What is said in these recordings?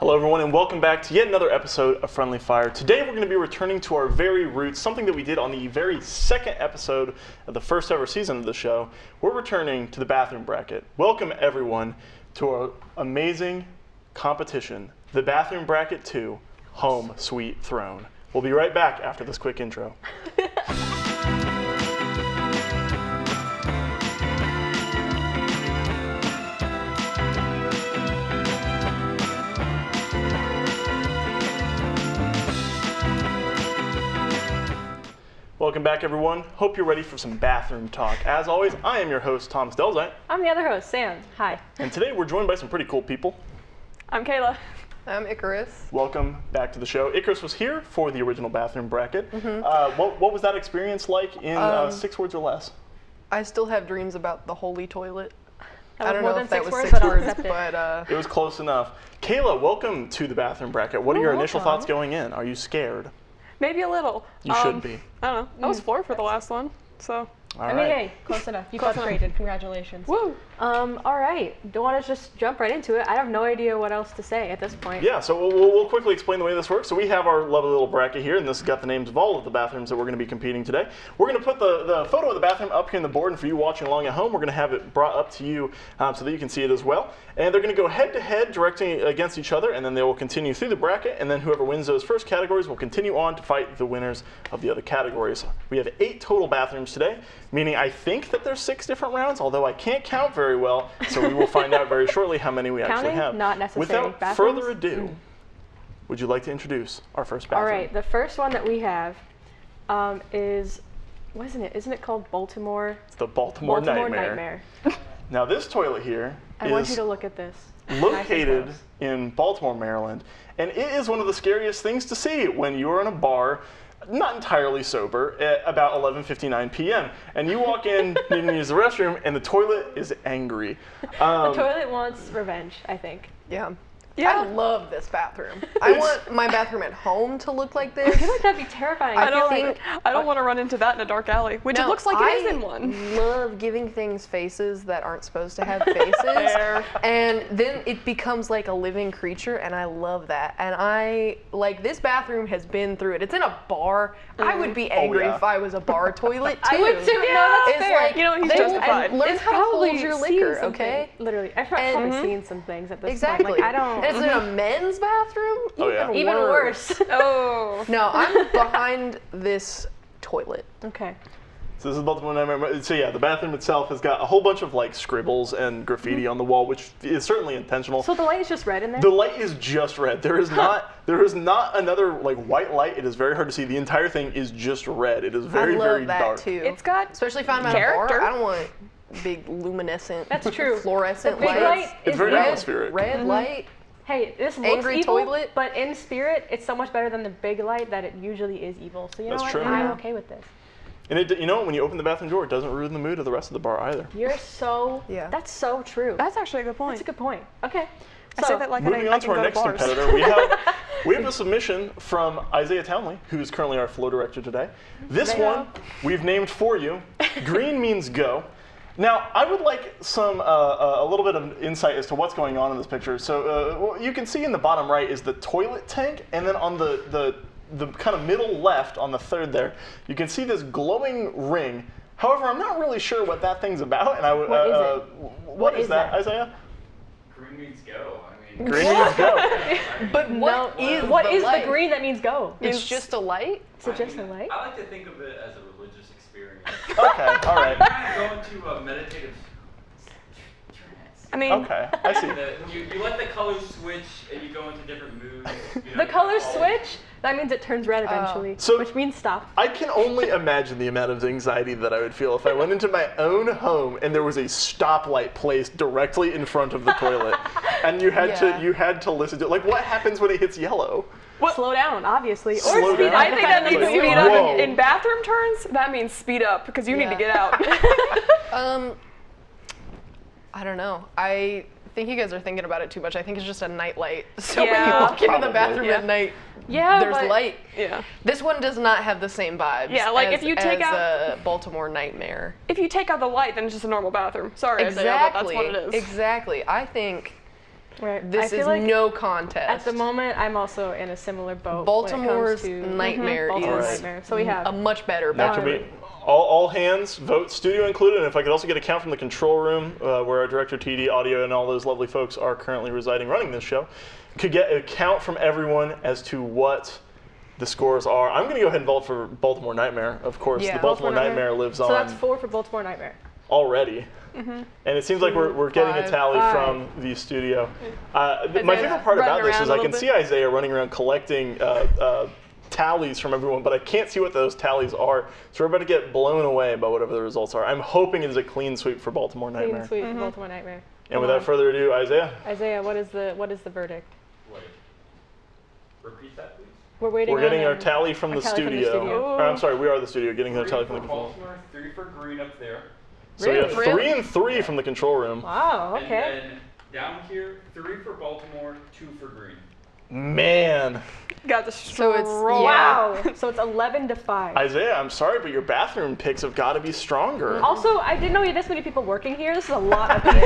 Hello everyone and welcome back to yet another episode of Friendly Fire. Today we're going to be returning to our very roots, something that we did on the very second episode of the first ever season of the show. We're returning to the bathroom bracket. Welcome everyone to our amazing competition, the Bathroom Bracket 2, Home Sweet Throne. We'll be right back after this quick intro. Welcome back, everyone. Hope you're ready for some bathroom talk. As always, I am your host, Thomas Delzeit. I'm the other host, Sam. Hi. And today we're joined by some pretty cool people. I'm Kayla. I'm Icarus. Welcome back to the show. Icarus was here for the original bathroom bracket. What was that experience like in 6 words or less? I still have dreams about the holy toilet. That was I don't more know than if that 6 was words, 6 but I'll words, accept it. but It was close enough. Kayla, welcome to the bathroom bracket. What are your initial welcome. thoughts going in? Are you scared? Maybe a little. You should be. I don't know. I was 4 for the last one, so. All I mean, right. hey, close enough. You Close got enough. graded. Congratulations. Woo! All right. Don't want to just jump right into it. I have no idea what else to say at this point. Yeah, so we'll quickly explain the way this works. So we have our lovely little bracket here, and this has got the names of all of the bathrooms that we're going to be competing today. We're going to put the photo of the bathroom up here on the board, and for you watching along at home, we're going to have it brought up to you so that you can see it as well. And they're going to go head-to-head directly against each other, and then they will continue through the bracket, and then whoever wins those first categories will continue on to fight the winners of the other categories. We have 8 total bathrooms today, meaning I think that there's 6 different rounds, although I can't count very well, so we will find out very shortly how many we actually Counting, have. not necessary. Without Bathrooms? further ado, would you like to introduce our first bathroom? All right. The first one that we have is, what isn't it? Isn't it called Baltimore? It's the Baltimore Nightmare. Now this toilet here I want you is to look at this. located Nice in Baltimore, Maryland, and it is one of the scariest things to see when you're in a bar, not entirely sober, at about 11:59 p.m. and you walk in and use the restroom, and the toilet is angry. The toilet wants revenge, I think. yeah. Yeah. I love this bathroom. I want my bathroom at home to look like this. I feel like that'd be terrifying. I don't think- want to run into that in a dark alley, which it No, looks like it is in one. I love giving things faces that aren't supposed to have faces. Fair. And then it becomes like a living creature, and I love that. And I, like, this bathroom has been through it. It's in a bar. I would be angry yeah. if I was a bar toilet, too. I would too. No, that's It's fair. like, You know, he's they- justified. and learn It's how to probably hold your seen liquor, something. okay? Literally, I've probably seen some things at this Exactly. point. Like, I don't. And it's in a men's bathroom? Oh, yeah. Even worse. Oh. No, I'm behind this toilet. Okay. So this is Baltimore Nightmare. So yeah, the bathroom itself has got a whole bunch of like scribbles and graffiti on the wall, which is certainly intentional. So the light is just red in there? The light is just red. There is not another like white light. It is very hard to see. The entire thing is just red. It is very I love very that dark. too. It's got Especially if I'm at a character. bar, I don't want big luminescent, That's true. fluorescent The big lights. light It's is very red. atmospheric. Red light. Hey, this looks Angry evil, toilet. but in spirit, it's so much better than the big light that it usually is evil. So you know That's what? true. I'm Yeah. okay with this. And it, you know, when you open the bathroom door, it doesn't ruin the mood of the rest of the bar either. You're so. Yeah. That's so true. That's actually a good point. That's a good point. Okay. I say that like Moving I on can to our go next to bars. competitor, we have a submission from Izayah Townley, who is currently our flow director today. This Hey-o. one we've named for you. Green means go. Now, I would like some a little bit of insight as to what's going on in this picture. So what you can see in the bottom right is the toilet tank, and then on the kind of middle left, on the third there, you can see this glowing ring. However, I'm not really sure what that thing's about, and I would. What is it? What is that, Isaiah? Green means go. I mean, Green means go. But what No, is what the is light? the green that means go? It's just a light? Is it just a light? I like to think of it as a religious experience. Okay, all right. Kind of go into a meditative trance. I mean, Okay, I see. You let the colors switch and you go into different moods. You know, The colors all- switch. That means it turns red eventually, So- which means stop. I can only imagine the amount of anxiety that I would feel if I went into my own home and there was a stoplight placed directly in front of the toilet, and you had to listen to it. Like, what happens when it hits yellow? Slow down, obviously, or Slow speed down? up. I think that means depending on speed the up. Whoa. In bathroom terms, that means speed up because you need to Yeah. get out. I don't know. I think you guys are thinking about it too much. I think it's just a night light. So when you Yeah. walk into Probably. the bathroom Yeah. at night, Yeah, there's but light. Yeah. This one does not have the same vibes. Yeah, like as, if you take as out- a Baltimore Nightmare. If you take out the light, then it's just a normal bathroom. Sorry, Isaiah, but that's what it is. Exactly. I think Right. I This feel is like no contest. At the moment, I'm also in a similar boat. Baltimore's when it comes to, nightmare Baltimore's is nightmare. So we have a much better That can bathroom. be all hands vote, studio included. And if I could also get a count from the control room, where our director, TD, audio, and all those lovely folks are currently residing, running this show, could get a count from everyone as to what the scores are. I'm going to go ahead and vote for Baltimore Nightmare. Of course, Yeah. the Baltimore Nightmare lives So on that's 4 for Baltimore Nightmare. already. And it seems like we're getting a 5. tally from the studio. My favorite part about running this around is a I can little see Izayah running around collecting tallies from everyone, but I can't see what those tallies are. So we're about to get blown away by whatever the results are. I'm hoping it is a clean sweep for Baltimore Nightmare. Clean sweep for Baltimore Nightmare. And without further ado, Izayah. Isaiah, what is the verdict? Wait. Repeat that, please. We're waiting. We're getting on our tally from the tally from the studio. studio. Or, I'm sorry, we are the studio, getting the 3 tally for from the control room. Baltimore, 3 for green up there. So we have Really? 3 and 3 from the control room. Wow. Okay. And then down here, 3 for Baltimore, 2 for green. Man. Got the So it's- stroll. Wow. So it's 11 to 5. Isaiah, I'm sorry, but your bathroom picks have got to be stronger. Also, I didn't know we had this many people working here. This is a lot of people.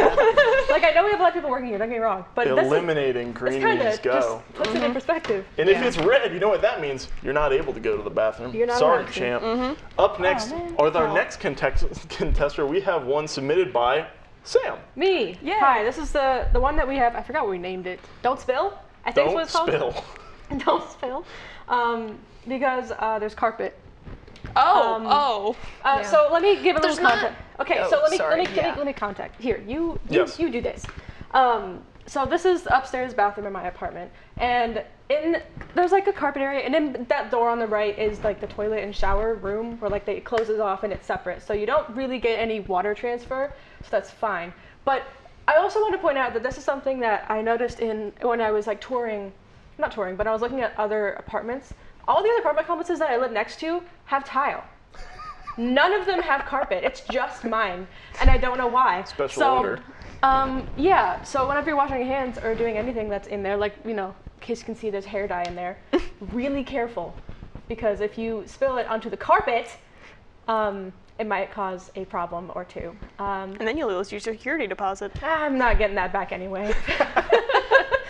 Like, I know we have a lot of people working here, don't get me wrong. But Eliminating this greenies kind of go. just puts it in perspective. And if it's red, you know what that means? You're not able to go to the bathroom. You're not Sorry, allowed to. champ. Up next, man. or our next contester, we have one submitted by Sam. Me. Yeah. Hi, this is the one that we have. I forgot what we named it. Don't spill? I think Don't that's what it's called. spill. Don't spill. Because there's carpet. Oh. So let me give a little There's not- context. Okay, Oh, so let me sorry, yeah. let me context. Here, you Yes. do this. So this is the upstairs bathroom in my apartment, and there's like a carpet area, and in that door on the right is like the toilet and shower room where like it closes off and it's separate, so you don't really get any water transfer, so that's fine. But I also want to point out that this is something that I noticed when I was like not touring, but I was looking at other apartments. All the other apartment complexes that I live next to have tile. None of them have carpet. It's just mine, and I don't know why. Special order. Yeah. So whenever you're washing your hands or doing anything that's in there, like in case you can see, there's hair dye in there. Really careful, because if you spill it onto the carpet, it might cause a problem or two. And then you lose your security deposit. I'm not getting that back anyway.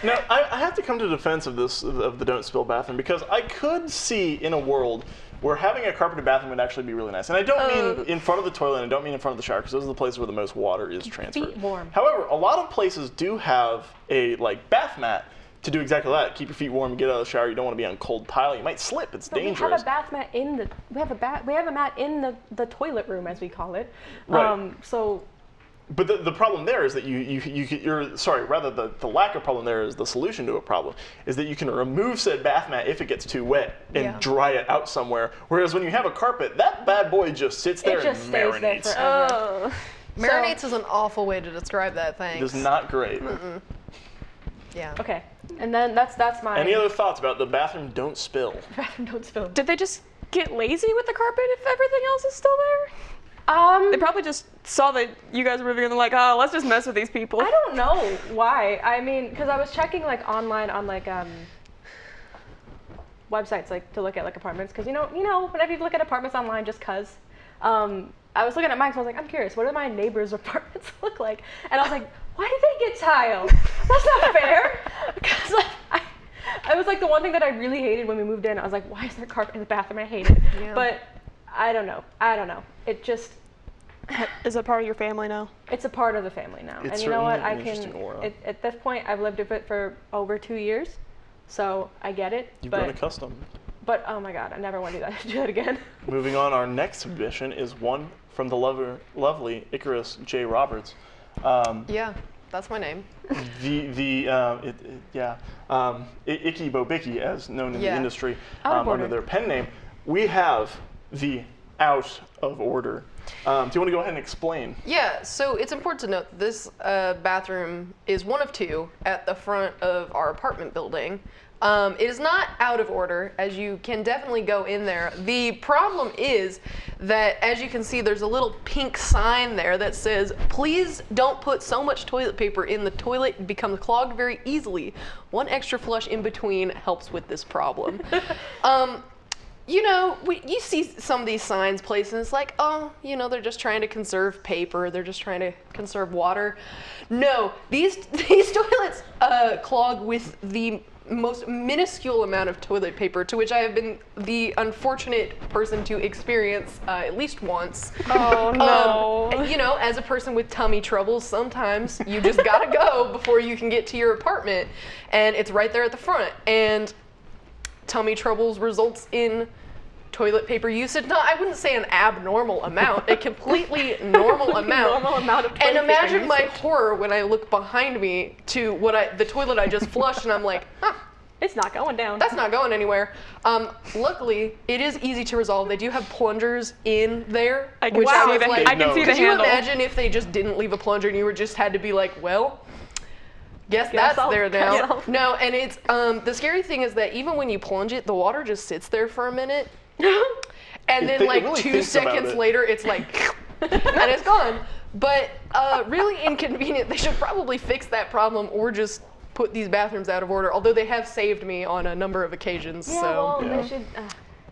Now, I have to come to defense of the don't spill bathroom, because I could see in a world where having a carpeted bathroom would actually be really nice. And I don't mean in front of the toilet, and I don't mean in front of the shower, because those are the places where the most water is transferred. Feet warm. However, a lot of places do have a bath mat to do exactly that. Keep your feet warm, get out of the shower. You don't want to be on cold tile. You might slip. It's dangerous. We have a bath mat we have a mat in the toilet room, as we call it. Right. But the problem there is that the lack of problem there is the solution to a problem, is that you can remove said bath mat if it gets too wet and dry it out somewhere. Whereas when you have a carpet, that bad boy just sits there it just and stays there marinates. forever. Oh. Marinates is an awful way to describe that thing. It is not great. Yeah. Okay, and then that's my Any other thoughts about the bathroom don't spill? bathroom don't spill. Did they just get lazy with the carpet if everything else is still there? They probably just saw that you guys were and they're like, oh, let's just mess with these people. I don't know why. I mean, because I was checking online on websites to look at apartments, because whenever you look at apartments online, just cause. I was looking at mine, so I was like, I'm curious, what do my neighbors' apartments look like? And I was like, why did they get tile? That's not fair. Because I was like, the one thing that I really hated when we moved in, I was like, why is there carpet in the bathroom? I hate it. Yeah. But I don't know. It just. Is that part of your family now? It's a part of the family now. It's And you know what? certainly I an interesting aura. can. At this point, I've lived with it for over 2 years, so I get it. You've but, grown accustomed. But oh my God, I never want to do that again. Moving on, our next submission is one from the lovely Icarus J. Roberts. Yeah, that's my name. Icky Bobicki, as known in the Yeah. industry, Out of under order. their pen name. We have the out of order. Do you want to go ahead and explain? Yeah, so it's important to note that this bathroom is one of two at the front of our apartment building. It is not out of order, as you can definitely go in there. The problem is that, as you can see, there's a little pink sign there that says, please don't put so much toilet paper in the toilet, it becomes clogged very easily. One extra flush in between helps with this problem. you know, you see some of these signs placed, and it's like, oh, you know, they're just trying to conserve paper. They're just trying to conserve water. No, these toilets clog with the most minuscule amount of toilet paper, to which I have been the unfortunate person to experience at least once. Oh no. You know, as a person with tummy troubles, sometimes you just gotta go before you can get to your apartment, and it's right there at the front. And tummy troubles results in toilet paper usage. No, I wouldn't say an abnormal amount, a completely normal amount. Normal amount of toilet And imagine paper my usage. horror when I look behind me to the toilet I just flushed, and I'm like, huh, It's not going down. that's not going anywhere. Luckily, it is easy to resolve. They do have plungers in there. I can which see I was the like, I can see the could you handle. imagine if they just didn't leave a plunger and you just had to be like, well, guess that's I'll there cut it now. off. No, and it's the scary thing is that even when you plunge it, the water just sits there for a minute, and then It like really 2 thinks about seconds it. later, it's like, and it's gone. But really inconvenient. They should probably fix that problem or just put these bathrooms out of order. Although they have saved me on a number of occasions. Yeah, so well, Yeah. they should.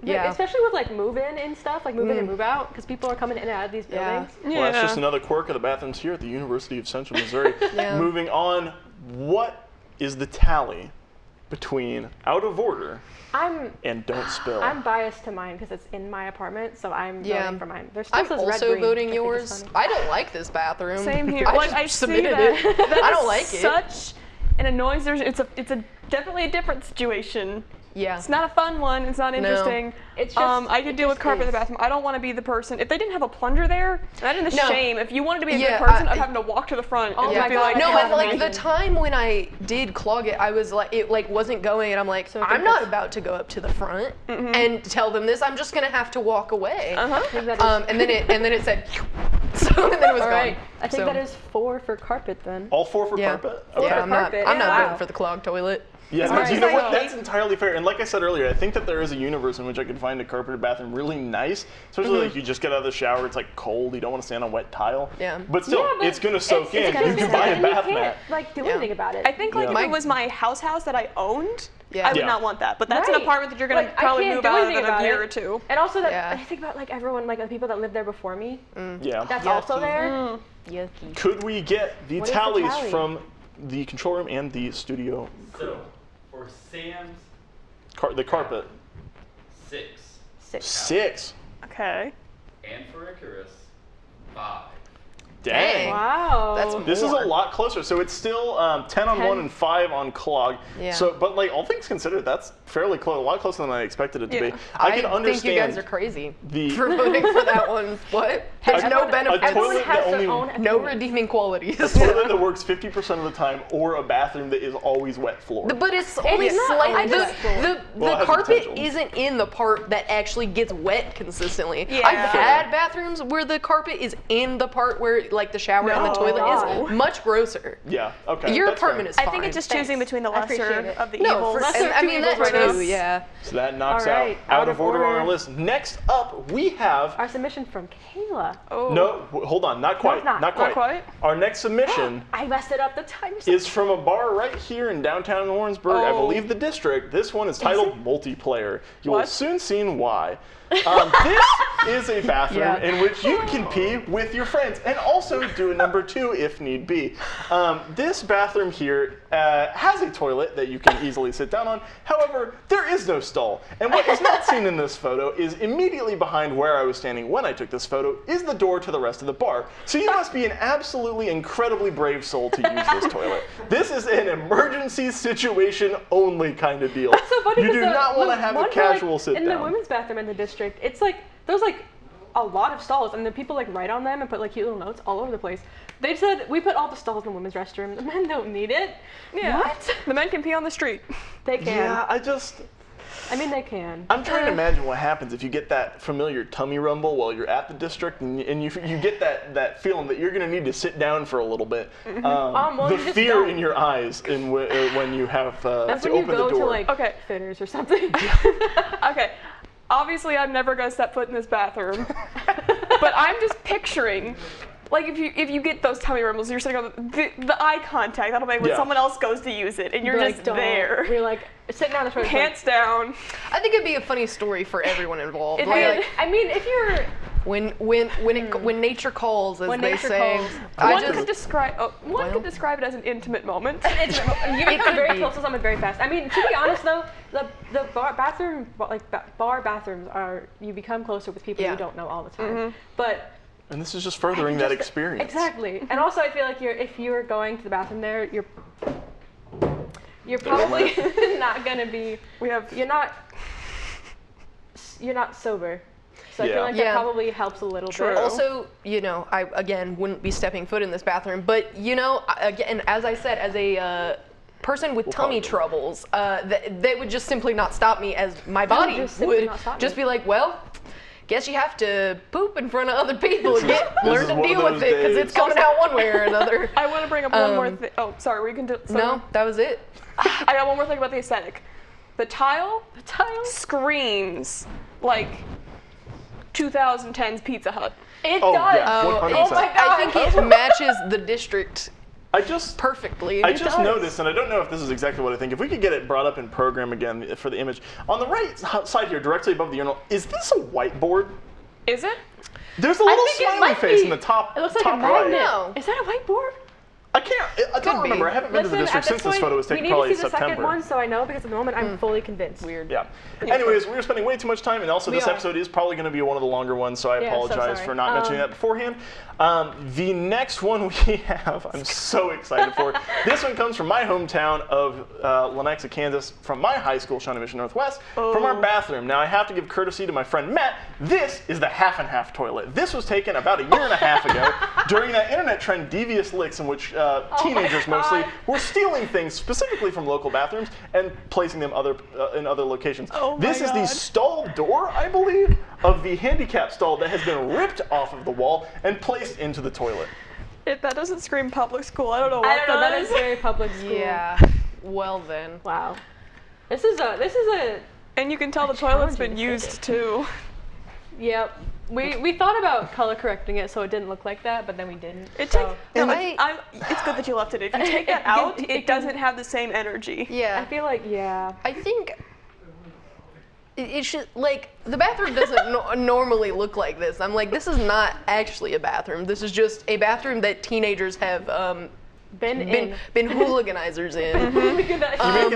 Yeah. Especially with like move-in and stuff, like move-in and move-out, because people are coming in and out of these Yeah. buildings. Yeah. Well, that's just another quirk of the bathrooms here at the University of Central Missouri. Yeah. Moving on, what is the tally between out of order and don't spill? I'm biased to mine because it's in my apartment, so I'm Yeah. voting for mine. There's still I'm says also red-green, voting which I think is yours. funny. I don't like this bathroom. Same here. I Like, just I see submitted that. it. That I don't is like it. Such an annoyance. It's a definitely a different situation. Yeah. It's not a fun one. It's not interesting. It's just- I could it deal with just carpet in the is. bathroom. I don't want to be the person. If they didn't have a plunger there, imagine the No. shame. If you wanted to be a Yeah, good person I- of having to walk to the front Oh and my just be God, like, No, I and can't like the imagine. time when I did clog it, I was like, it like wasn't going, and I'm like, So I think I'm not that's- about to go up to the front and tell them this. I'm just gonna have to walk away. uh-huh. I think that is, And then it said, so and then it was all gone. right. I think So, that is 4 for carpet then. All 4 for yeah. carpet? Yeah, for I'm not. carpet, I'm not yeah. voting for the clogged toilet. Yeah, Alright. you know what? Like- That's entirely fair. And like I said earlier, I think that there is a universe in which I could find a carpeted bathroom really nice. Especially like you just get out of the shower, it's like cold, you don't want to stand on wet tile. Yeah. But still, Yeah, but it's gonna soak in. gonna You can soak buy in a and bath you can't, mat. like do Yeah. anything about it. I think like Yeah. if it was my house that I owned, Yeah. I would Yeah. not want that. But that's Right. an apartment that you're gonna Like, I probably can't move do out of anything in a about year it. or two. And also that Yeah. I think about like everyone, like the people that lived there before me. Yeah. That's also there. Yucky. Could we get the What is the tallies tally? from the control room and the studio? So, for Sam's, The carpet. 6. 6. 6. Okay. And for Icarus, 5. Dang. Wow. That's This is a more. lot closer. So it's still 10 on 10. 1 and 5 on clog. Yeah. So, but like all things considered, that's fairly close. A lot closer than I expected it to be. Yeah. I can think understand you guys are crazy the- for voting for that one. What? Has no A benefits. Everyone toilet has that their only- own No opinion. redeeming qualities. a toilet that works 50% of the time, or a bathroom that is always wet floor. But it's only not slightly. always The, wet floor. the, Well, it the has carpet potential. isn't in the part that actually gets wet consistently. Yeah. I've had bathrooms where the carpet is in the part where like the shower and the No. toilet God. is. Much grosser. Yeah. Okay. Your that's fair. apartment is I fine. think it's just Thanks. choosing between the I appreciate lesser it. of the no. evils. Lesser I two mean that evils right now. too. Yeah. So that knocks All right, out of order on our list. Next up, we have. Our submission from Kayla. Oh. No, hold on, not quite. it's not. Not quite. Not quite? Our next submission I messed it up the time. is from a bar right here in downtown Lawrenceburg, I Oh. believe the district. This one is titled Multiplayer. You will What? soon see why. This is a bathroom Yeah. in which you can pee with your friends and also do a number 2 if need be. This bathroom here has a toilet that you can easily sit down on. However, there is no stall. And what is not seen in this photo is immediately behind where I was standing when I took this photo is the door to the rest of the bar. So you must be an absolutely incredibly brave soul to use this toilet. This is an emergency situation only kind of deal. That's so funny. You do 'cause not want to the have a one for, casual like, sit in down. the women's bathroom in the district, it's like there's like a lot of stalls, and the people like write on them and put like cute little notes all over the place. They said we put all the stalls in the women's restroom. The men don't need it. Yeah. What? The men can pee on the street. They can. Yeah, I mean, they can. I'm trying to imagine what happens if you get that familiar tummy rumble while you're at the district, and you get that feeling that you're going to need to sit down for a little bit. Well, The you just fear don't. in your eyes when you have That's to when you open go the door. to like Okay. fitters or something. Okay. Obviously, I'm never gonna step foot in this bathroom. But I'm just picturing like if you get those tummy rumbles, you're sitting on the eye contact that'll make when someone else goes to use it, and you're just there. You're like sitting down the toilet, pants down. I think it'd be a funny story for everyone involved. I mean, if you're when nature calls, as they say. One could describe it as an intimate moment. You become very close to someone very fast. I mean, to be honest though, the bar bathrooms are, you become closer with people you don't know all the time. But and this is just furthering that experience. Exactly. And also I feel like if you're going to the bathroom there, you're probably not gonna be. You're not sober. So I feel like that probably helps a little bit. Also, I, again, wouldn't be stepping foot in this bathroom, but, again, as I said, as a person with tummy troubles, they would just simply not stop me, as my body would just be like, well, guess you have to poop in front of other people and learn to deal with it, because it's coming out one way or another. I want to bring up one more thing. Oh, sorry, were you going to do No, that was it. I got one more thing about the aesthetic. The tile screams like 2010's Pizza Hut. It does. Yeah, oh my God. I think it matches the district perfectly. I just noticed, and I don't know if this is exactly what I think. If we could get it brought up in program again for the image. On the right side here, directly above the urinal, is this a whiteboard? Is it? There's a little smiley face in the top. It looks like top a magnet. right. Is that a whiteboard? I don't remember. I haven't been to the district since this photo was taken, probably in September. We need to see the second one, so I know, because at the moment I'm fully convinced. Weird. Yeah. Anyways, we were spending way too much time, and also this episode is probably going to be one of the longer ones, so I apologize for not mentioning that beforehand. The next one we have, I'm so excited for. This one comes from my hometown of Lenexa, Kansas, from my high school, Shawnee Mission Northwest, from our bathroom. Now, I have to give courtesy to my friend Matt. This is the half and half toilet. This was taken about a year and a half ago during that internet trend Devious Licks, in which teenagers mostly were stealing things specifically from local bathrooms and placing them in other locations. This is the stall door, I believe, of the handicap stall that has been ripped off of the wall and placed into the toilet. If that doesn't scream public school, I don't know what that is. Very public school. Yeah. Well then. Wow. This is a. And you can tell the toilet's been used too. Yep. We thought about color correcting it so it didn't look like that, but then we didn't. It's good that you left it. If you take that out, it doesn't have the same energy. Yeah. I feel like, I think it should, like, the bathroom doesn't normally look like this. I'm like, this is not actually a bathroom. This is just a bathroom that teenagers have been hooliganizers in. You make an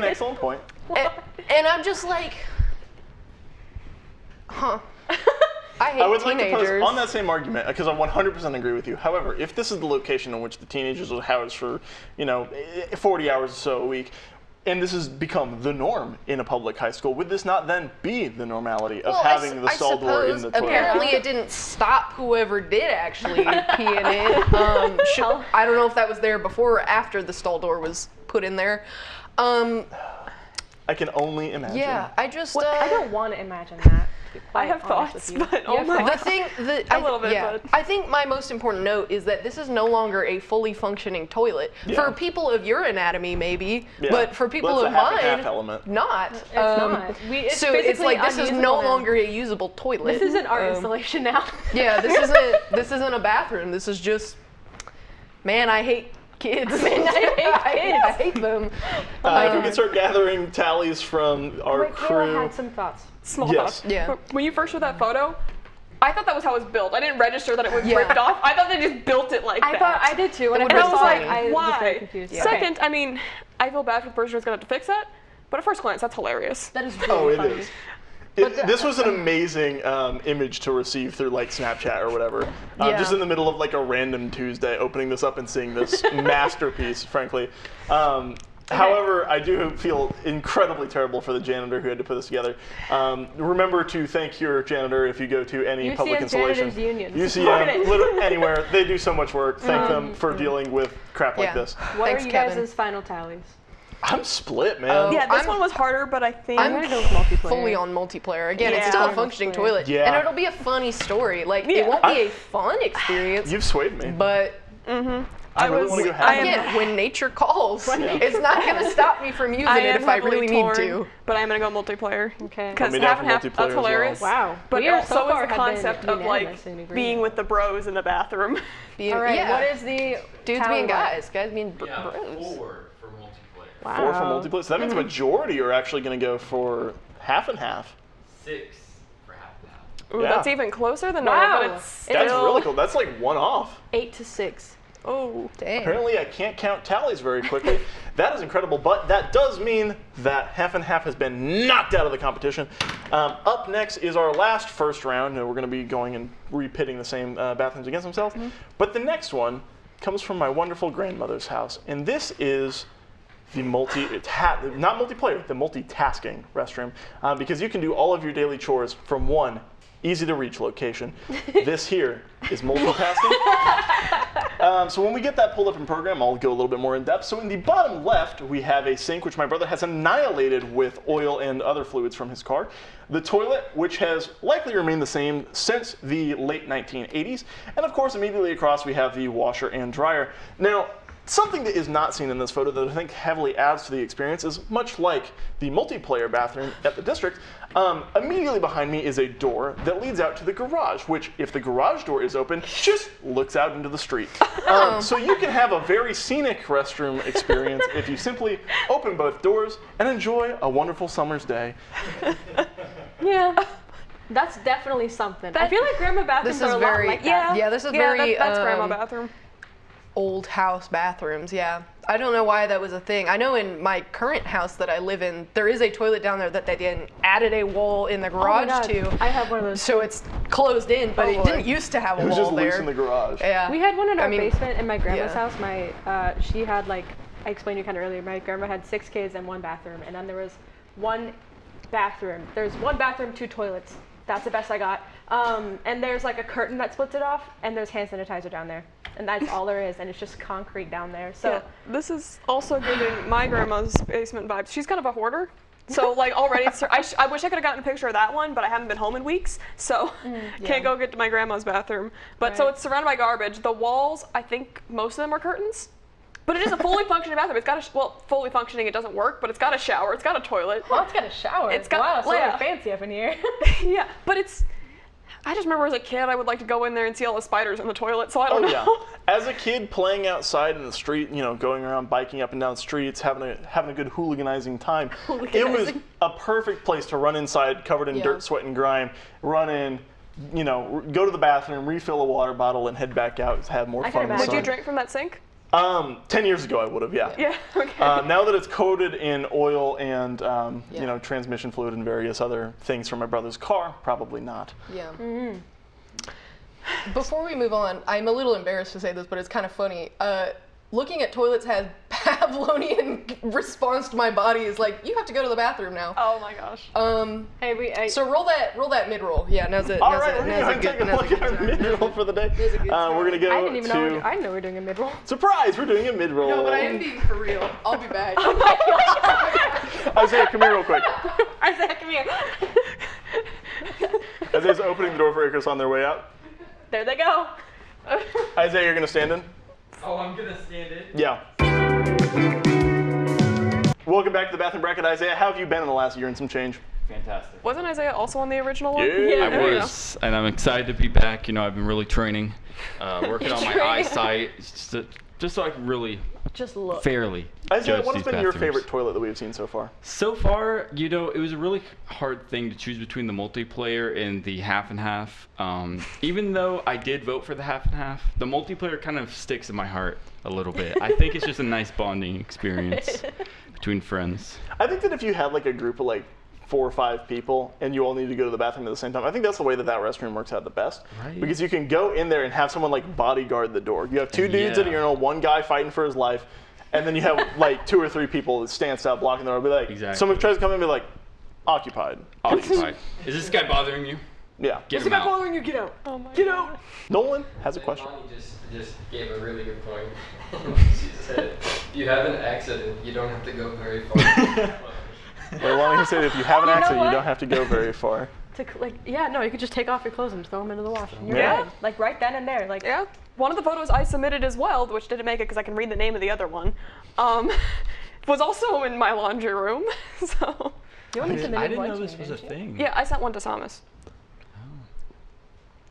excellent point. And I'm just like, I would like to pose on that same argument, because I 100% agree with you. However, if this is the location in which the teenagers are housed for, 40 hours or so a week, and this has become the norm in a public high school, would this not then be the normality of having the stall door in the toilet? Apparently it didn't stop whoever did actually pee in it. I don't know if that was there before or after the stall door was put in there. I can only imagine. Yeah, I don't want to imagine that. I have thoughts, but I think my most important note is that this is no longer a fully functioning toilet. For people of your anatomy, maybe, but for people of mine, not. It's not. It's like this is no longer a usable toilet. This is an art installation now. Yeah, this isn't a bathroom. This is just, man, I hate kids. I hate them. If we can start gathering tallies from our crew. Kayla had some thoughts. Small thoughts. Yeah. When you first showed that photo, I thought that was how it was built. I didn't register that it was ripped off. I thought they just built it like that. I did too. And I was like, why? Second, I mean, I feel bad for the person who's going to have to fix that, but at first glance, that's hilarious. That is really funny. It is. This was an amazing image to receive through like Snapchat or whatever. Just in the middle of like a random Tuesday, opening this up and seeing this masterpiece, frankly. However, I do feel incredibly terrible for the janitor who had to put this together. Remember to thank your janitor if you go to any public installation. UCM, literally anywhere. They do so much work. Thank them for dealing with crap like this. What are you guys' final tallies? I'm split, man. This one was harder, but I think I'm gonna go with multiplayer. Fully on multiplayer. Again, it's still a functioning toilet, and it'll be a funny story. Like it won't be a fun experience. You've swayed me. But I really want to go I half. am- Again, when nature calls, it's not going to stop me from using it if I really need to. But I'm gonna go multiplayer. Okay. Because Put me down half for and half, multiplayer that's as well. hilarious. Wow. But We are also so far is the have been concept of like unanimous in agreement. being with the bros in the bathroom. All right. Yeah. What is the Dudes tower being like? guys being Yeah, bros. 4 for multiplayer. Wow. 4 for multiplayer. So that means the majority are actually going to go for half and half. 6 for half and half. Ooh, Yeah. that's even closer than Wow. normal, but it's still... That's really cool. That's like 1 off. 8 to 6. Oh. Dang. Apparently, I can't count tallies very quickly. That is incredible, but that does mean that half and half has been knocked out of the competition. Up next is our last first round. We're going to be going and repitting the same bathrooms against themselves. But the next one comes from my wonderful grandmother's house, and this is the not multiplayer, the multitasking restroom, because you can do all of your daily chores from one easy-to-reach location. This here is multitasking. So when we get that pulled up in program, I'll go a little bit more in depth. So in the bottom left, we have a sink, which my brother has annihilated with oil and other fluids from his car. The toilet, which has likely remained the same since the late 1980s. And of course, immediately across, we have the washer and dryer. Now, something that is not seen in this photo that I think heavily adds to the experience is much like the multiplayer bathroom at the district. Immediately behind me is a door that leads out to the garage, which, if the garage door is open, just looks out into the street. So you can have a very scenic restroom experience if you simply open both doors and enjoy a wonderful summer's day. Yeah. That's definitely something. I feel like grandma bathrooms This is are a very- lot like that. Yeah, this is very, that's grandma bathroom. Old house bathrooms, yeah. I don't know why that was a thing. I know in my current house that I live in, there is a toilet down there that they then added a wall in the Oh my garage God. to. I have one of those. So it's closed in, but Oh, it boy. didn't used to have a It was wall just there. loose in the garage. Yeah. We had one in our I mean, basement in my grandma's yeah. house. She had like, I explained to you kind of earlier, my grandma had 6 kids and 1 bathroom, and then there was 1 bathroom. There's 1 bathroom, 2 toilets. That's the best I got. And there's like a curtain that splits it off, and there's hand sanitizer down there. And that's all there is, and it's just concrete down there. So Yeah, this is also giving my grandma's basement vibes. She's kind of a hoarder. So like already, I wish I could have gotten a picture of that one, but I haven't been home in weeks, so can't go get to my grandma's bathroom. But so Right. it's surrounded by garbage. The walls, I think most of them are curtains. But it is a fully functioning bathroom. It's got fully functioning. It doesn't work, but it's got a shower. It's got a toilet. well, it's got a shower. It's got- wow, so yeah. fancy up in here. Yeah, but it's. I just remember as a kid, I would like to go in there and see all the spiders in the toilet. So I don't Oh know. yeah. As a kid playing outside in the street, going around biking up and down streets, having a good hooliganizing time. It was a perfect place to run inside covered in Yeah. dirt, sweat, and grime, run in, go to the bathroom, refill a water bottle, and head back out to have more I fun. can in the imagine. Would you sun. drink from that sink? 10 years ago I would have, yeah. Yeah. Okay. Now that it's coated in oil and Yeah. transmission fluid and various other things from my brother's car, probably not. Yeah. Before we move on, I'm a little embarrassed to say this, but it's kind of funny. Looking at toilets has Pavlovian response to my body is like, you have to go to the bathroom now. Oh my gosh. Hey, So roll that mid roll. Yeah, now's it. All right, we're going to take a look at our mid-roll for the day. We're going to go I didn't even know. to... I didn't know we were doing a mid-roll. Surprise, we're doing a mid-roll. No, but I am being for real. I'll be back. Isaiah, come here real quick. Isaiah, come here. Isaiah's opening the door for Icarus on their way out. There they go. Isaiah, you're going to stand in? Oh, I'm gonna stand in. Yeah. Welcome back to the Bathroom Bracket, Isaiah. How have you been in the last year and some change? Fantastic. Wasn't Isaiah also on the original one? Yeah. I there we go. was, and I'm excited to be back. I've been really training, working on my eyesight, just so I can really Just look. fairly Isaiah, judge what has these been your bathrooms. favorite toilet that we've seen so far? So far, it was a really hard thing to choose between the multiplayer and the half and half. Even though I did vote for the half and half, the multiplayer kind of sticks in my heart a little bit. I think it's just a nice bonding experience between friends. I think that if you had like a group of like 4 or 5 people and you all need to go to the bathroom at the same time, I think that's the way that restroom works out the best. Right. Because you can go in there and have someone like bodyguard the door. You have 2 dudes Yeah. at a urinal, 1 guy fighting for his life, and then you have like 2 or 3 people that stand still blocking the door. Be like, Exactly. someone tries to come in and be like, occupied. Occupied. Is this guy bothering you? Yeah. Get him out. bothering you? Get out. Oh my Get God. out. Nolan has a question. Leilani just gave a really good point. She said, if you have an accident, you don't have to go very far. Leilani said if you have an You know accident, you what? don't have to go very far. you could just take off your clothes and throw them into the wash. And you're Yeah. good. Like right then and there. Like Yeah. One of the photos I submitted as well, which didn't make it because I can read the name of the other one, was also in my laundry room. So. You only submitted I didn't one know to this me, was a didn't you? thing. Yeah, I sent one to Samus.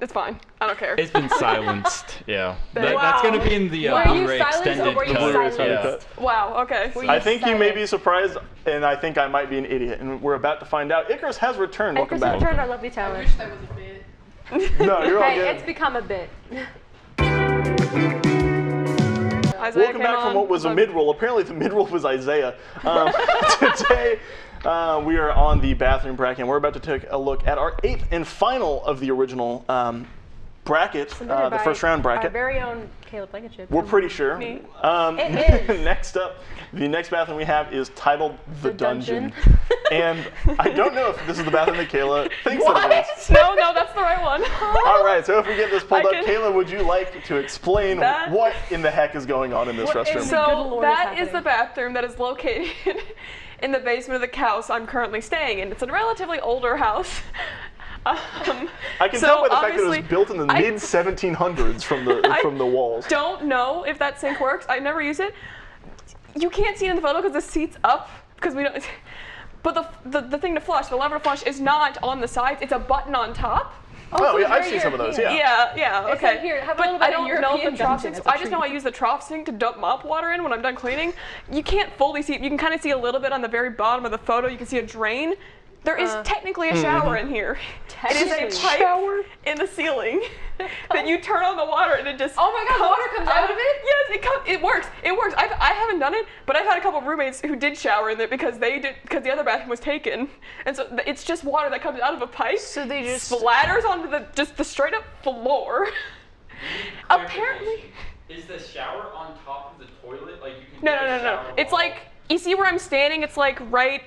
It's fine. I don't care. It's been silenced. Yeah. That's Wow. going to be in the Were you Blu-ray silenced or extended were you cut. Blu-ray silenced? cut. Wow. Okay. I think you may be surprised, and I think I might be an idiot, and we're about to find out. Icarus has returned. Welcome Icarus back. returned our lovely I talent. wish that was a bit. No, you're all Hey, good. it's become a bit. Isaiah Welcome came back from on. what was a mid-roll. Apparently the mid-roll was Izayah. Today, we are on the bathroom bracket, and we're about to take a look at our 8th and final of the original bracket, Submitted the by first round Our bracket. very own Kayla Blankenship. We're pretty sure. Me. It is. Next up, the next bathroom we have is titled The Dungeon. And I don't know if this is the bathroom that Kayla thinks that it is. No, that's the right one. All right, so if we get this pulled I up, can- Kayla, would you like to explain That- what in the heck is going on in this What is restroom? Good So Lord, that is is the bathroom that is located in the basement of the house I'm currently staying in. It's a relatively older house. I can so tell by the fact that it was obviously, built in the I- mid-1700s from the walls. Don't know if that sink works. I never use it. You can't see it in the photo because the seat's up because we don't. But the thing to flush, the lever to flush, is not on the sides. It's a button on top. Oh, so yeah, I've very seen some of those, European. yeah. Yeah, It's okay. like here, have a but little bit I of don't know European the trough dungeon sinks. as a I just know I treat. use the trough sink to dump mop water in when I'm done cleaning. You can't fully see. You can kind of see a little bit on the very bottom of the photo. You can see a drain. There is technically a shower in here. It is Technically. a pipe in the ceiling that you turn on the water and it just. Oh my God, water comes out of it? Yes, it works. It works. I haven't done it, but I've had a couple of roommates who did shower in there because the other bathroom was taken, and so it's just water that comes out of a pipe. So they just splatters onto the straight up floor. Apparently. Is the shower on top of the toilet? Like you can No. It's like you see where I'm standing. It's like right.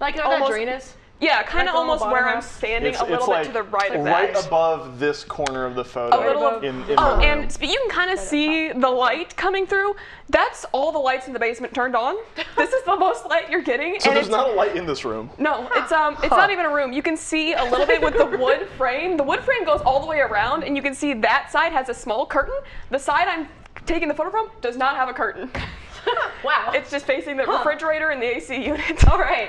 Like you know where that almost- drain is? Yeah, kind Like of the little almost where bottom I'm half? standing, It's a little like bit to the right of right that. above this corner of the photo. A little in the Oh, room. and you can kind of see the light coming through. That's all the lights in the basement turned on. This is the most light you're getting. So and there's it's, not a light in this room. No, it's not even a room. You can see a little bit with the wood frame. The wood frame goes all the way around, and you can see that side has a small curtain. The side I'm taking the photo from does not have a curtain. Wow. It's just facing the refrigerator and the AC unit. all right.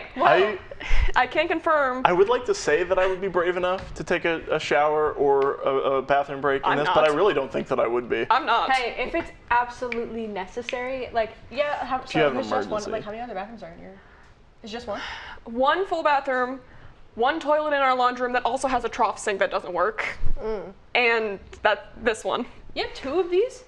I can confirm. I would like to say that I would be brave enough to take a shower or a bathroom break in I'm this, not. but I really don't think that I would be. I'm not. Hey, if it's absolutely necessary, like you have an there's just one. emergency. Like how many other bathrooms are in here? It's just one. One full bathroom, one toilet in our laundry room that also has a trough sink that doesn't work, and this one. You have two of these?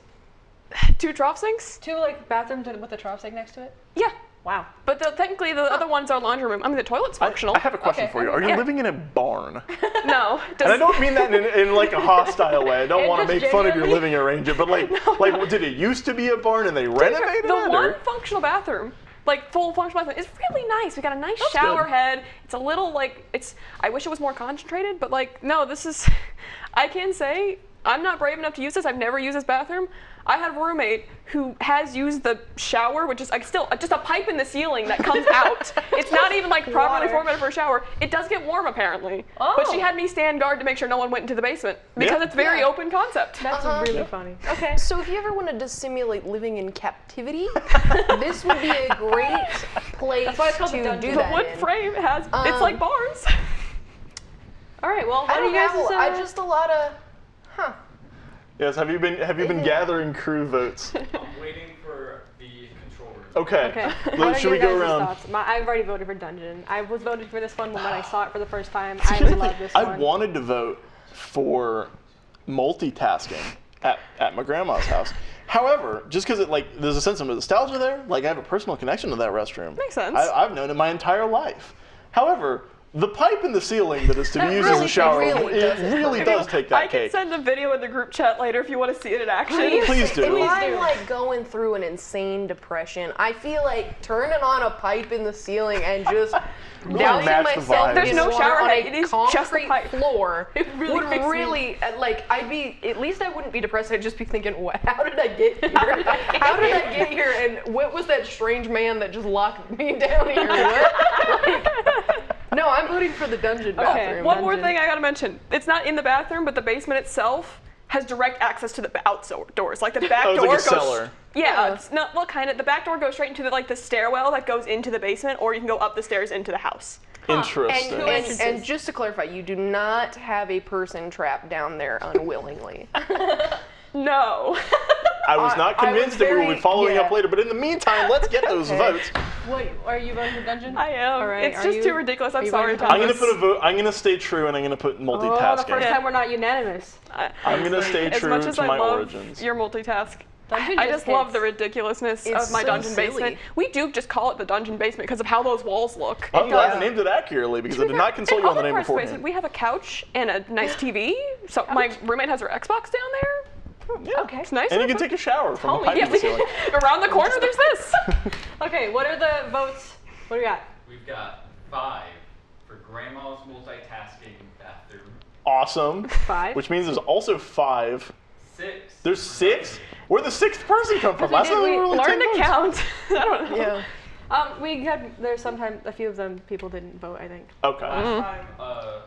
2 trough sinks? Two like bathrooms with a trough sink next to it? Yeah. Wow. But technically the other one's our laundry room. I mean, the toilet's functional. I have a question Okay, for you. Are you yeah. living in a barn? No. And I don't mean that in like a hostile way. I don't It want to just make fun of your genuinely- living arrangement, but like did it used to be a barn and they renovated The it? one or- functional bathroom, like full functional bathroom, is really nice. We got a nice That's shower good. head. It's a little like I wish it was more concentrated, but like no, this is. I can say I'm not brave enough to use this. I've never used this bathroom. I have a roommate who has used the shower, which is like still just a pipe in the ceiling that comes out. It's not even like properly Water. formatted for a shower. It does get warm apparently, but she Oh. had me stand guard to make sure no one went into the basement because Yeah. it's very Yeah. open concept. That's really funny. Okay. So if you ever wanted to simulate living in captivity, this would be a great place why it's called the to dungeon. do The that wood in. frame has it's like bars. All right. Well, I what do don't you guys? know. I just a lot of, huh. Yes. Have you been gathering crew votes? I'm waiting for the control room. Okay. Okay. Well, should we go around? Thoughts. I've already voted for Dungeon. I was voted for this one when I saw it for the first time. I love this I one. wanted to vote for multitasking at my grandma's house. However, just because there's a sense of nostalgia there, like I have a personal connection to that restroom. Makes sense. I've known it my entire life. However, the pipe in the ceiling that is to be That used as a really- shower, it really it really does take I that can cake. send a video in the group chat later if you want to see it in action. Please do. If I'm do. like going through an insane depression, I feel like turning on a pipe in the ceiling and just dousing match the myself vibe. in There's no water shower on head, a it is just a concrete pipe. floor really would makes me- really like I'd be at least I wouldn't be depressed. I'd just be thinking, how did I get here? How did I get here? And what was that strange man that just locked me down here? What? Like, no, I'm voting for the dungeon bathroom. One more thing I gotta mention. It's not in the bathroom, but the basement itself has direct access to the outdoors. Like the back it's door like a goes. cellar. Yeah, it's not what kind of. The back door goes straight into the stairwell that goes into the basement, or you can go up the stairs into the house. Interesting. And just to clarify, you do not have a person trapped down there unwillingly. No. I was not I was convinced that we very- will be following yeah. up later, but in the meantime, let's get those votes. What, are you voting for dungeon? I am. All right, It's are just you- too ridiculous. I'm you sorry, voting for Thomas. I'm gonna put a vote. I'm gonna stay true, and I'm gonna put Oh, multitasking. the first time we're not unanimous. I'm gonna stay As true much as to I my love origins. your multitask. Dungeon I just just love hits. the ridiculousness It's of my so dungeon silly. basement. We do just call it the dungeon basement because of how those walls look. I'm glad does. I named it accurately because I did not consult In you on the other name parts of the beforehand. basement, we have a couch and a nice TV. So my roommate has her Xbox down there. Yeah. Okay. It's nice. And you can take a shower from Homie. a pipe Yeah, in the ceiling. around the corner, there's this. Okay, what are the votes? What do we got? We've got 5 for Grandma's multitasking bathroom. Awesome. 5. Which means there's also 5. 6. There's 6? Where'd the 6th person come from? Last time we were only Learn 10 to votes. count. I don't know. Yeah. We had, there's sometimes, a few of them, people didn't vote, I think. Okay. Mm-hmm. Last time,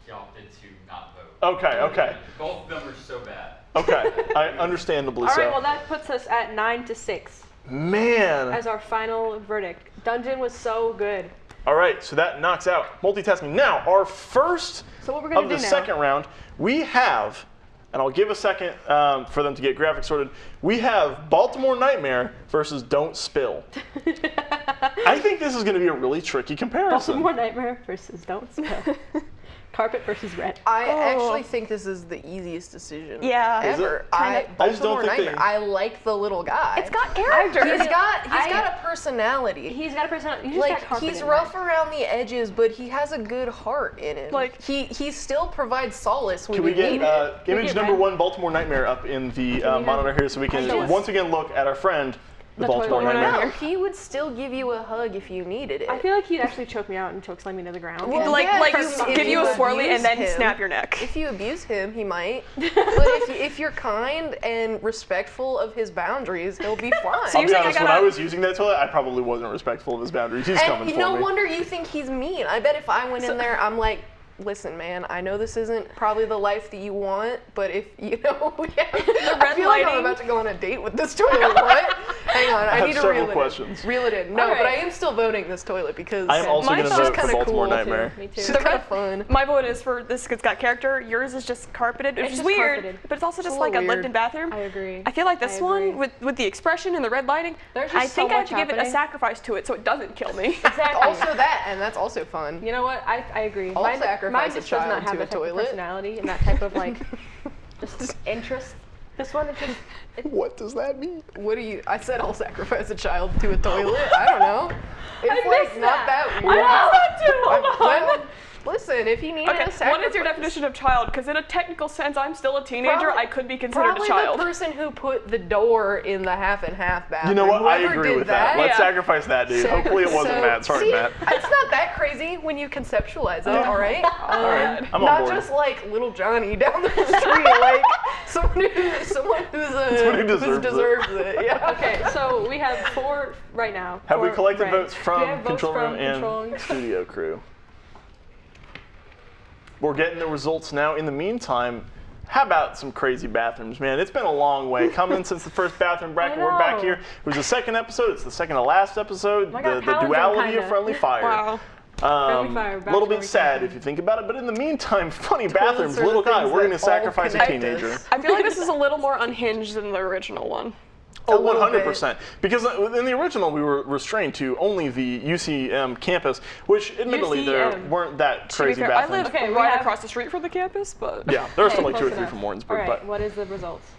y'all did to not vote. Okay. Both of them are so bad. Okay. Understandably All so. right, well that puts us at 9-6 Man. as our final verdict. Dungeon was so good. All right, so that knocks out multitasking. Now, our first So what we're gonna of do the now? second round, we have, and I'll give a second for them to get graphics sorted. We have Baltimore Nightmare versus Don't Spill. I think this is going to be a really tricky comparison. Baltimore Nightmare versus Don't Spill. Carpet versus red. I actually think this is the easiest decision Yeah. Is it? ever. I just don't Baltimore think Nightmare. they- I like the little guy. It's got character. He's got a personality. He's got a personality. You just got Like carpet he's in rough mind. around the edges, but he has a good heart in him. Like- he still provides solace when Can we you get need it. image get number red? 1, Baltimore Nightmare, up in the have- monitor here so we can Yes. once again look at our friend, the Baltimore toilet Nightmare. No, he would still give you a hug if you needed it. I feel like he'd actually choke me out and choke slam me to the ground. Well, Like if give you a swirly abuse and then him- snap your neck. If you abuse him, he might. But if you're kind and respectful of his boundaries, he'll be fine. I'll You're be saying I honest, when gotta- I was using that toilet, I probably wasn't respectful of his boundaries. He's coming And for no me. wonder you think he's mean. I bet if I went in there, I'm like, listen, man, I know this isn't probably the life that you want, but if I feel like I'm lighting. about to go on a date with this toilet. What? Hang on, I have need to several reel questions. it in. Reel it in. No, All but I right. am still voting this toilet because I am also Mine's going to just vote for kinda Baltimore cool, Nightmare. Me too. it's kind of fun. My vote is for this. It's got character. Yours is just carpeted, which It's is just weird, carpeted. but it's also just a like a little weird. lived-in bathroom. I agree. I feel like this I agree. one with the expression and the red lighting. There's just I think so I have much to give it a happening. sacrifice to it so it doesn't kill me. Exactly. Also that, and that's also fun. You know what? I agree. I'll Mine sacrifice a just does not child have to that a type of toilet. personality and that type of like just interest. This one is just What does that mean? What do you? I said I'll sacrifice a child to a toilet. I don't know. It's like missed not that. that weird. Hold on. Listen, if you need Okay, a sacrifice. what is your definition of child? Because in a technical sense, I'm still a teenager. Probably- I could be considered a Probably child. the person who put the door in the half and half bathroom. You know what? I Whoever agree did with that. Let's Yeah. sacrifice that dude. Hopefully it wasn't So- Matt. Sorry, see, Matt. It's not that crazy when you conceptualize it, all right? All right, I'm on Not board. just like little Johnny down the street, like someone who's Someone who deserves it. Yeah. okay. So we have 4 right now. Have we 4 collected red. votes We from have votes control room from and controlling- studio crew? We're getting the results now. In the meantime, how about some crazy bathrooms, man? It's been a long way coming since the first bathroom bracket. We're back know. here. It was the second episode. It's the second to last episode. my God, The palindrome duality kinda. of friendly fire. Wow. Friendly fire, A back little to where bit we sad came if you think about it, but in the meantime, funny Toilets bathrooms, are the little guy. things We're going to that all sacrifice a connect teenager. us. I feel like this is a little more unhinged than the original one. Oh, little 100%. Because in the original, we were restrained to only the UCM campus, which admittedly there UCM. weren't that To be crazy fair, I bathrooms. live Okay, we right have- across the street from the campus, but Yeah, there are still Okay, like 2 or close 3 enough. from All Warrensburg, right. but What is the results?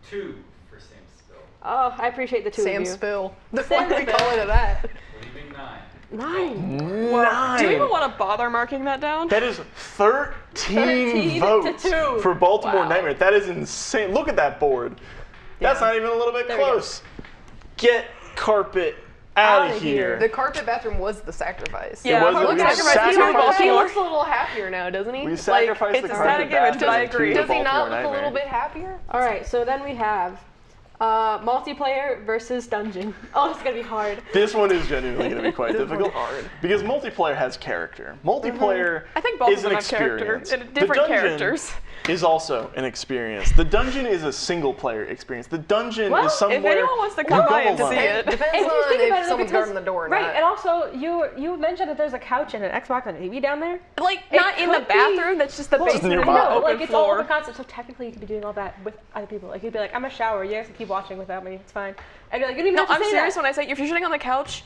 2 for Sam Spill. Oh, I appreciate the 2 Sam of you. Spill. The Sam fuck we Spill. call it that. Leaving 9. 9. 9. do you even want to bother marking that down? That is 13 to votes 2. for Baltimore Wow. Nightmare. That is insane. Look at that board. That's Yeah. not even a little bit There we go. close. Get carpet out Outta of here. The carpet bathroom was the sacrifice. Yeah, was Carpet we sacrifice sacrificed- to Baltimore. He looks a little happier now, doesn't he? We sacrificed it's the a carpet static image, but I bathroom to agree. the Does he not Baltimore look a Nightmare. little bit happier? All right. So then we have Multiplayer versus dungeon. Oh, it's gonna be hard. This one is genuinely going to be quite difficult because multiplayer has character. Multiplayer I think both is of them an have character, experience. and different the dungeon characters. is also an experience. The dungeon is a single-player experience. The dungeon Well, is somewhere If anyone wants to you come go by and alone. see it. Depends If you on think about if it, someone's because- guarding the door or right, not. and also you mentioned that there's a couch and an Xbox and a TV down there. Like, It not in the could be- bathroom, that's just the Well, it's basement and nearby. the No, open like it's all floor. open concept. So technically, you could be doing all that with other people. Like you'd be like, I'm a shower. You guys can keep watching without me. It's fine. And you're like, you don't even No, have to I'm say serious that. when I say if you're sitting on the couch,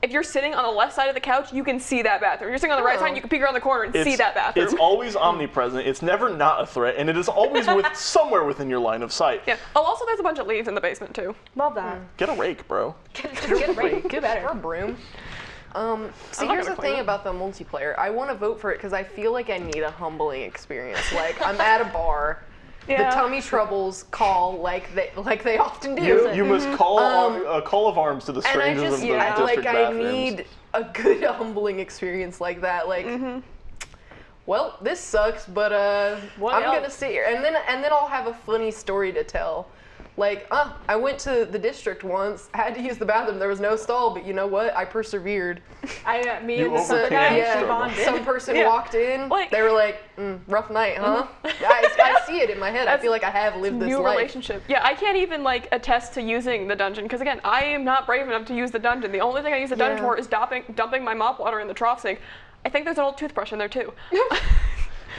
if you're sitting on the left side of the couch, you can see that bathroom. If you're sitting on the right side, you can peek around the corner and see that bathroom. It's always omnipresent. It's never not a threat, and it is always somewhere within your line of sight. Yeah. Oh, also there's a bunch of leaves in the basement too. Love that. Get a rake, bro. Just get a break. Do Or a better. broom. See, I'm not here's gonna the clean thing it. about the multiplayer. I want to vote for it because I feel like I need a humbling experience. Like I'm at a bar, Yeah. the tummy troubles call like they often do. You must call a call of arms to the And I strangers just of the district like I bathrooms. need a good humbling experience like that. Like, well, this sucks, but What I'm gonna else? sit here, and then I'll have a funny story to tell. Like, I went to the district once, had to use the bathroom. There was no stall, but you know what? I persevered. Me You and this other overcame guy, the we struggle. bonded. Some person Yeah. walked in. Like- They were like, "Rough night, huh?" I see it in my head. I That's feel like I have lived this New life. relationship. Yeah, I can't even like attest to using the dungeon because again, I am not brave enough to use the dungeon. The only thing I use the dungeon Yeah. for is dumping my mop water in the trough sink. I think there's an old toothbrush in there too.